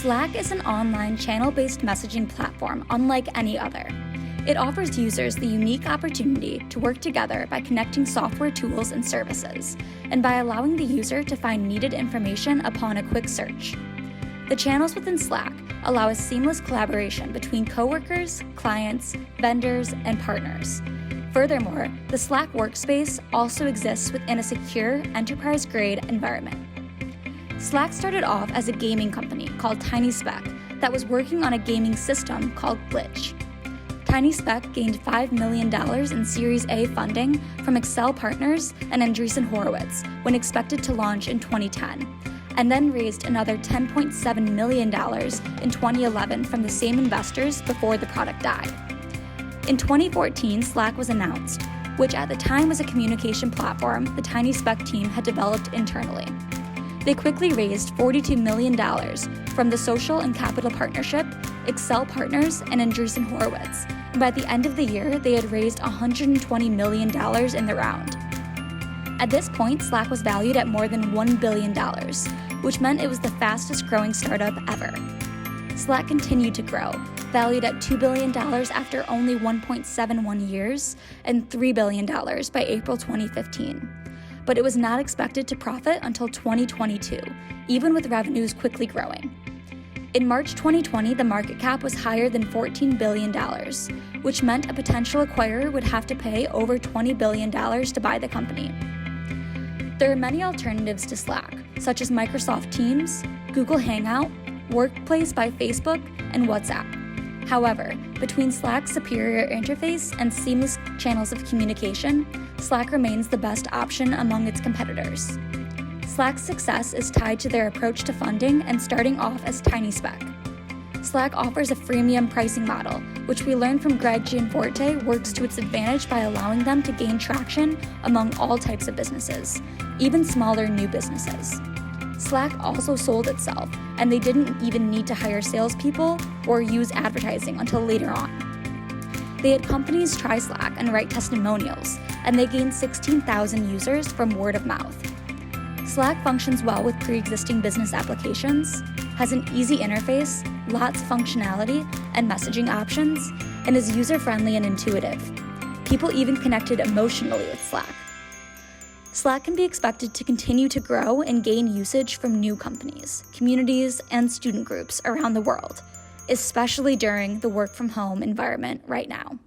Slack is an online channel-based messaging platform unlike any other. It offers users the unique opportunity to work together by connecting software tools and services, and by allowing the user to find needed information upon a quick search. The channels within Slack allow a seamless collaboration between coworkers, clients, vendors, and partners. Furthermore, the Slack workspace also exists within a secure, enterprise-grade environment. Slack started off as a gaming company called TinySpec that was working on a gaming system called Glitch. TinySpec gained $5 million in Series A funding from Accel Partners and Andreessen Horowitz when expected to launch in 2010, and then raised another $10.7 million in 2011 from the same investors before the product died. In 2014, Slack was announced, which at the time was a communication platform the TinySpec team had developed internally. They quickly raised $42 million from the Social and Capital Partnership, Accel Partners, and Andreessen Horowitz, and by the end of the year, they had raised $120 million in the round. At this point, Slack was valued at more than $1 billion, which meant it was the fastest growing startup ever. Slack continued to grow, valued at $2 billion after only 1.71 years, and $3 billion by April 2015. But it was not expected to profit until 2022, even with revenues quickly growing. In March 2020, the market cap was higher than $14 billion, which meant a potential acquirer would have to pay over $20 billion to buy the company. There are many alternatives to Slack, such as Microsoft Teams, Google Hangout, Workplace by Facebook, and WhatsApp. However, between Slack's superior interface and seamless channels of communication, Slack remains the best option among its competitors. Slack's success is tied to their approach to funding and starting off as TinySpec. Slack offers a freemium pricing model, which we learned from Greg Gianforte works to its advantage by allowing them to gain traction among all types of businesses, even smaller new businesses. Slack also sold itself, and they didn't even need to hire salespeople or use advertising until later on. They had companies try Slack and write testimonials, and they gained 16,000 users from word of mouth. Slack functions well with pre-existing business applications, has an easy interface, lots of functionality and messaging options, and is user-friendly and intuitive. People even connected emotionally with Slack. Slack can be expected to continue to grow and gain usage from new companies, communities, and student groups around the world, especially during the work-from-home environment right now.